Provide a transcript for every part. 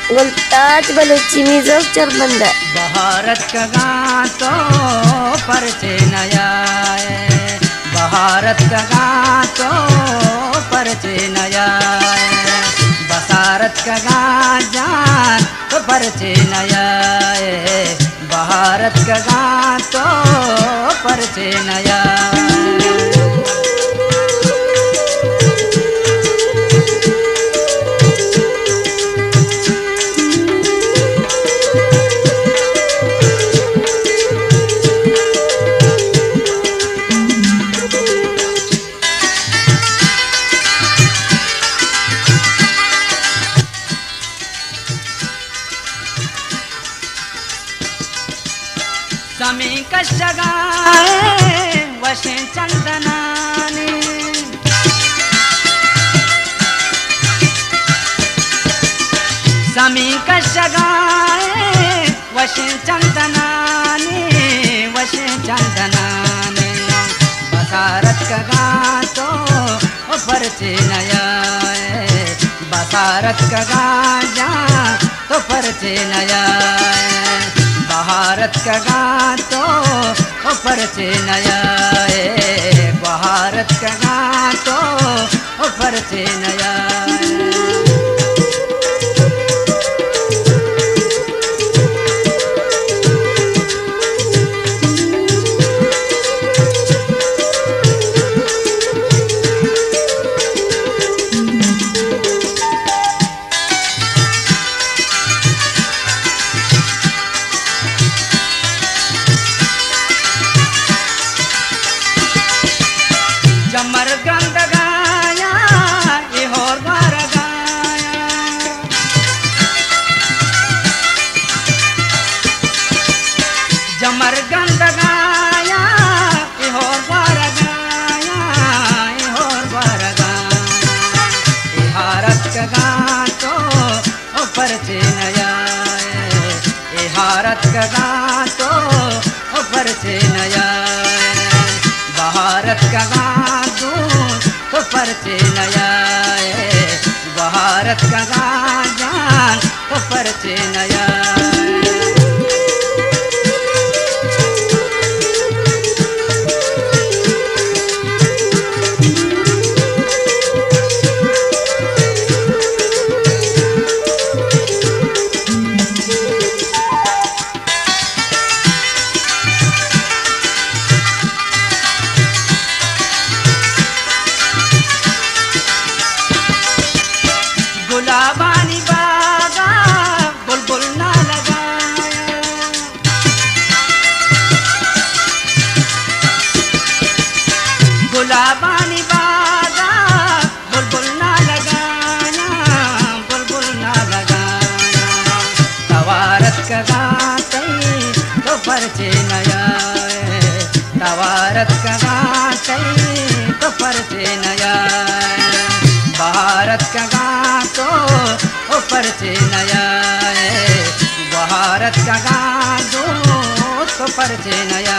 गुलताज बलूची मिजोक चरबंद भारत का गातो परचे नया भारत का गातो परचे नया बसारत का गाजान तो परचे नया भारत का गातो परचे नया समी कशगाए वशे चंदनाने समी कशगाए वशे चंदनाने वशे चंदनाने बसारत का गातो परचे नया बसारत का गाजा तो परचे नया भारत का गातो परचे नया भारत का गातो परचे नया जमर गंध गाया इहोर बार गाया जमर गंध गाया इहोर बार गाया इहोर बार गाया भारत का गातो परचे नया भारत का गातो परचे नया भारत का गातो तो परचे नया भारत का गाजान तो परचे नया गुलाबानी बागा बुलबुल ना लगाया गुलाबानी बागा बुलबुल ना लगाया बुलबुल ना लगाया तवारत का गाते तो परचे नया तवारत का गाते तो परचे नया भारत का गातो परचे नया भारत का गातो तो परचे नया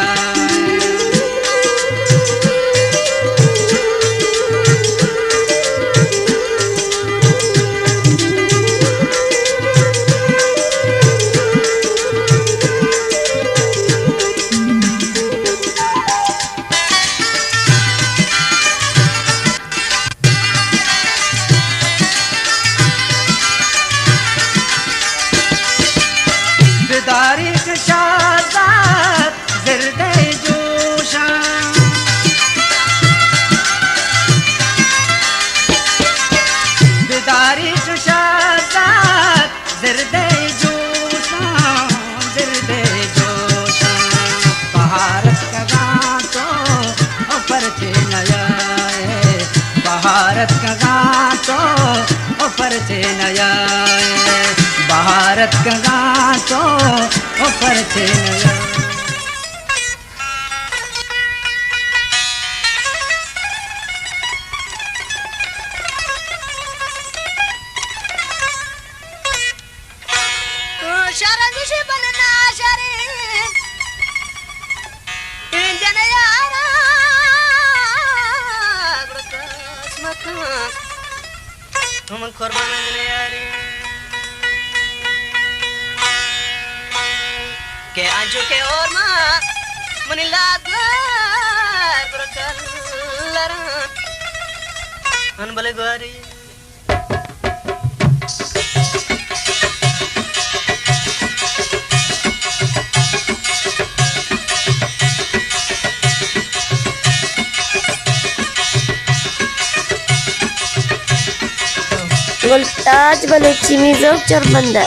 तारीख शादात ज़िरदे जोशा तारीख शादात ज़िरदे जोशा ज़िरदे जोशा भारत का भारत का गातो ओ परचे नया भारत का गातो ओ परचे नया शरणुषी बनना शरे जनयारा हम कुर्बान जनयारी के आजू के और मां मनी लागलार ब्रकलर अन भले ग्वारी Voltage Baluchi Mizok Charbanda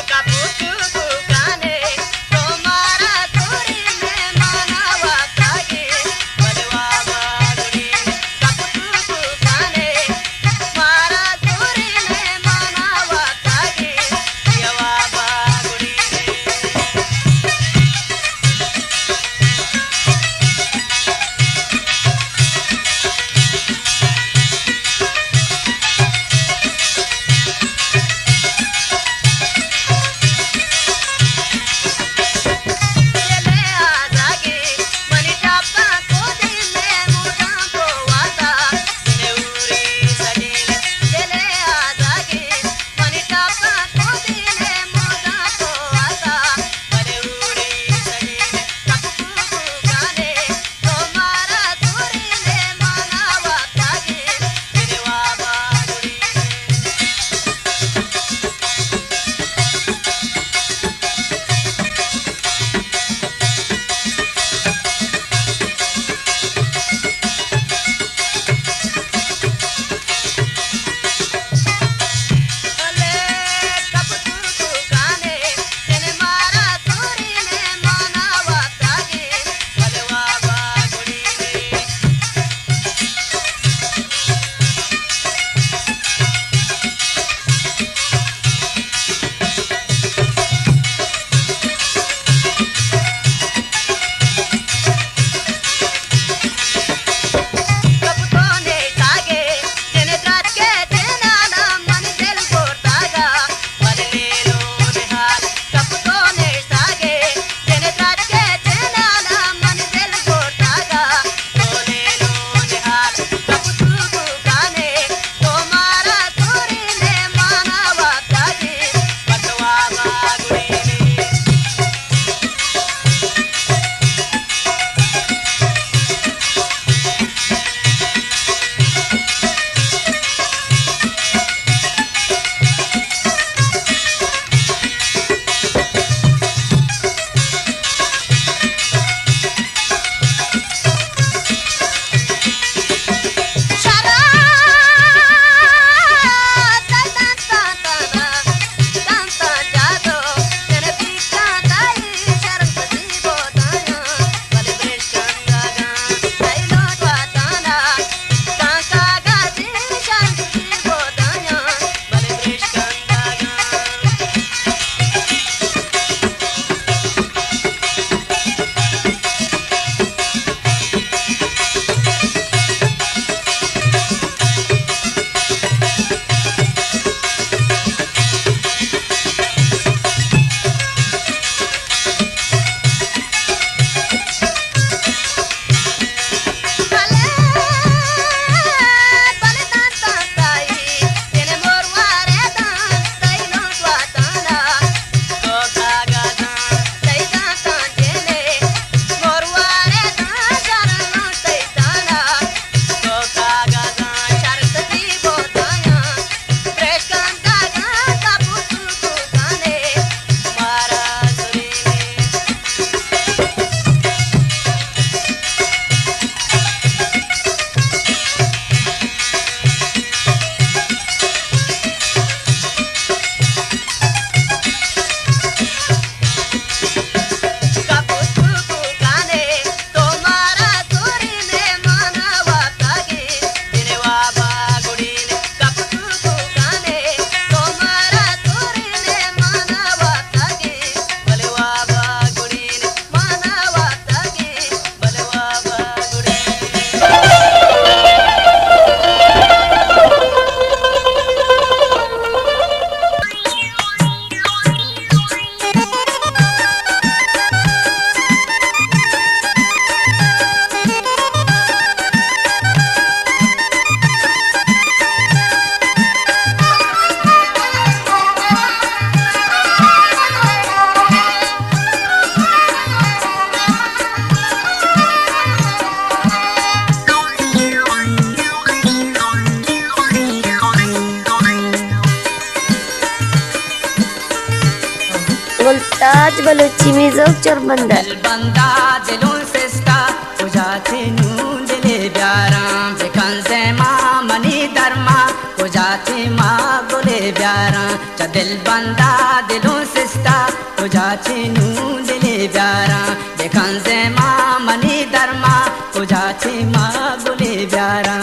गुलताज बलूची म्यूजिक चोरबंदर दिल बंदा दिलों सिस्ता कुजाचे नून दिले प्यारा बेकन से माँ मनी धर्मा कुजाचे माँ गोले प्यारा च दिल बंदा दिलों सिस्ता कुजाचे नून दिले प्यारा बेकन से माँ मनी धर्मा कुजाचे माँ गोले प्यारा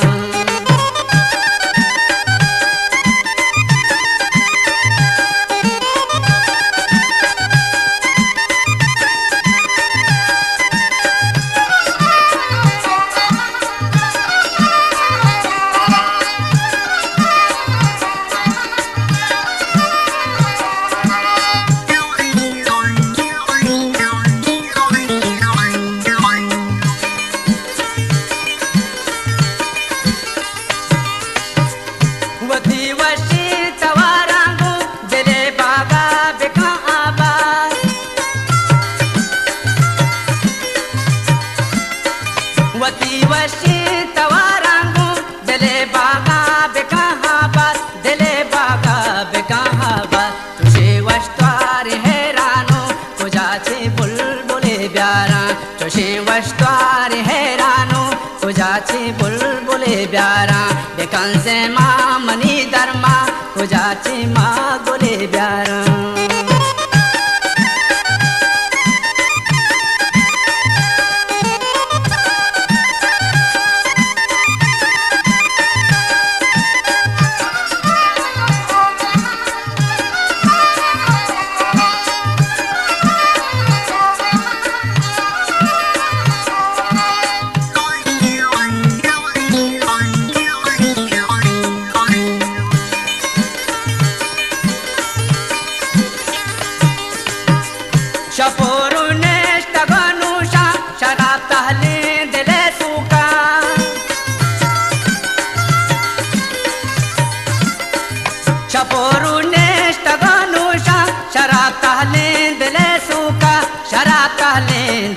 बुलबुले प्यारा बेकन से माँ मनी धर्मा कुजाचे माँ गोले प्यारा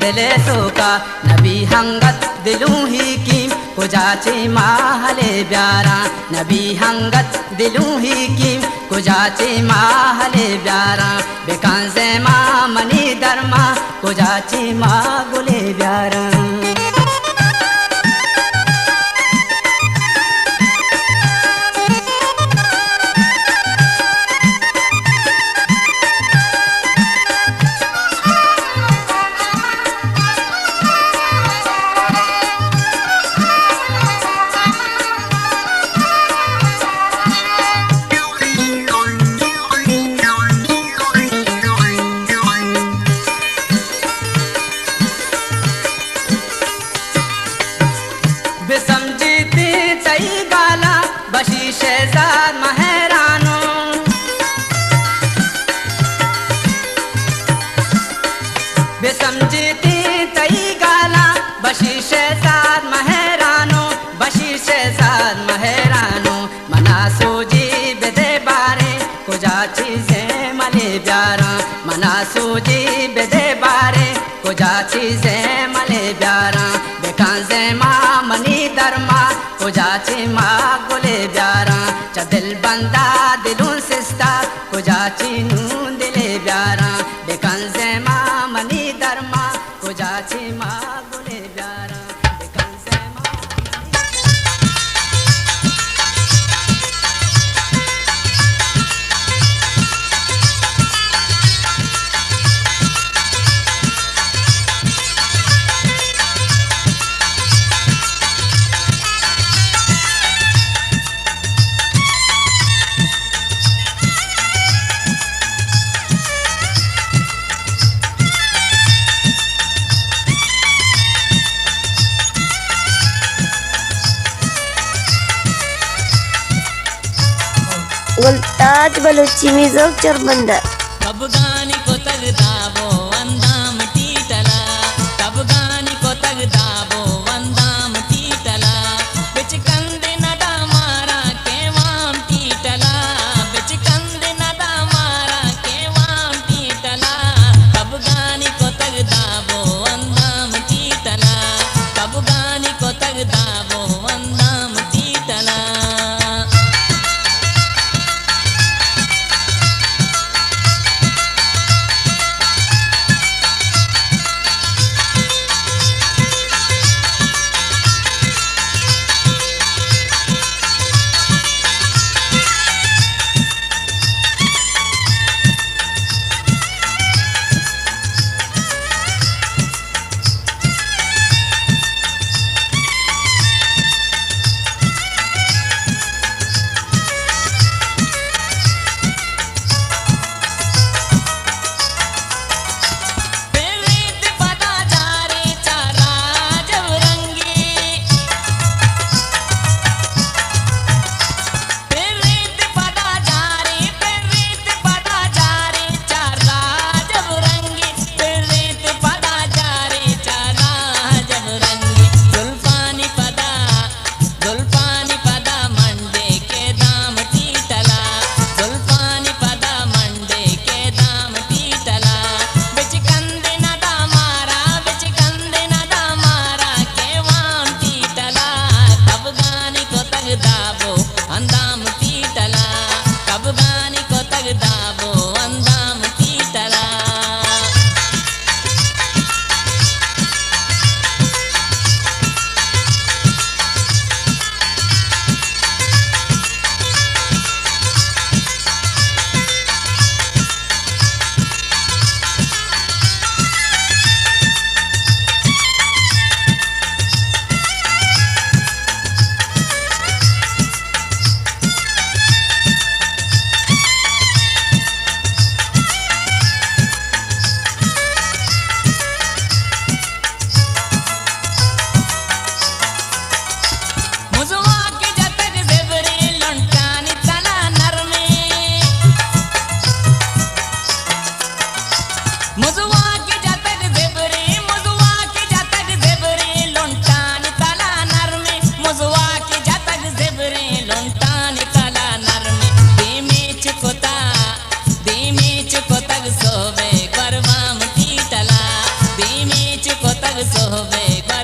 दिले सूका नबी हंगत दिलूं ही की कुजाचे माहले प्यारा नबी हंगत दिलूं ही की कुजाचे माहले प्यारा बेकान से माँ मनी धर्मा कुजाचे माँ गुले प्यारा शहजाद महरानो बेसमझती तई गाला बशी शहजाद महरानो बशी शहजाद महरानो मना सोजी बेदे बारे कुजा चीजें मले प्यारा मना सोजी बेदे बारे कुजा चीजें मले प्यारा बेकान से माँ मनी धर्मा कुजाचे माँ गोले प्यारा च दिल बंदा दिलों सिस्ता कुजाचे नून दिले प्यारा बेकन से माँ मनी धर्मा कुजाचे माँ गोले प्यारा बेकन से माँ गुलताज बलूची म्यूजिक चोरबंदर कब गानी को तग दाबो वंदाम टीटला कब गानी को तग दाबो वंदाम टीटला बिच कंदे नदा मारा के वाम टीटला बिच कंदे नदा मारा के वाम टीटला कब गानी को तग दाबो वंदाम टीटला कब गानी को तग दाबो वंदाम टीटला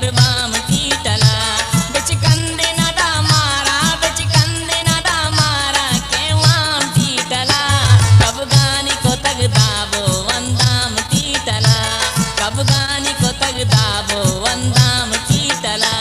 गरबाम टीटला बिच कंदे नदा मारा बिच कंदे नदा मारा के वाम टीटला कब गानी को तग दाबो वंदाम टीटला कब गानी को तग दाबो वंदाम टीटला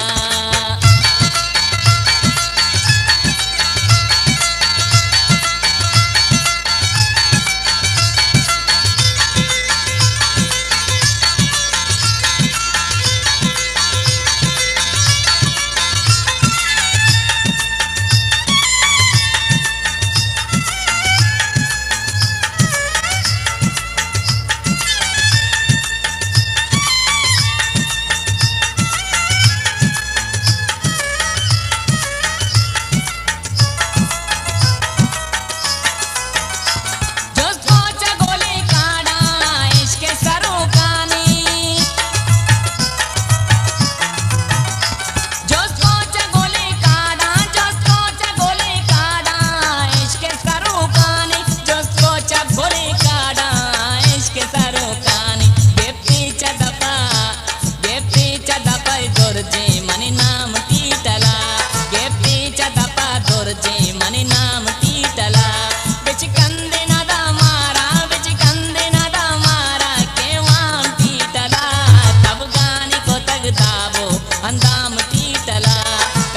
अंदाम टीटला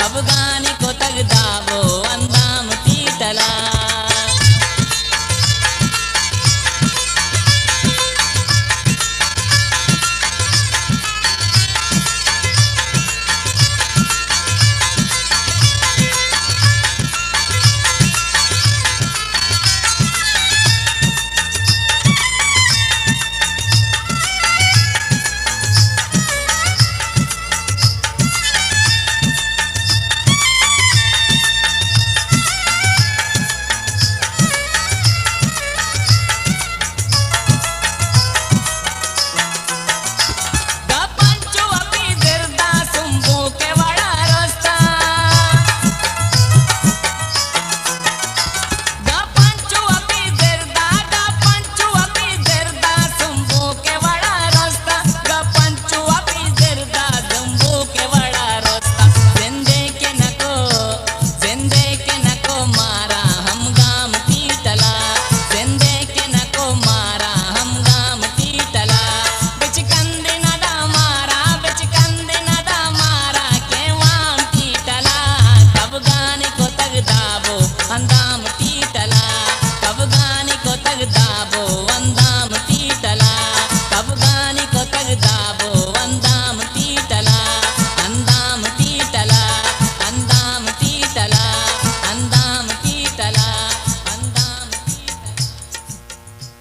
कब गानी को तग दाबो अंदाम टीटला अंदाम टीटला कब गानी को तग दाबो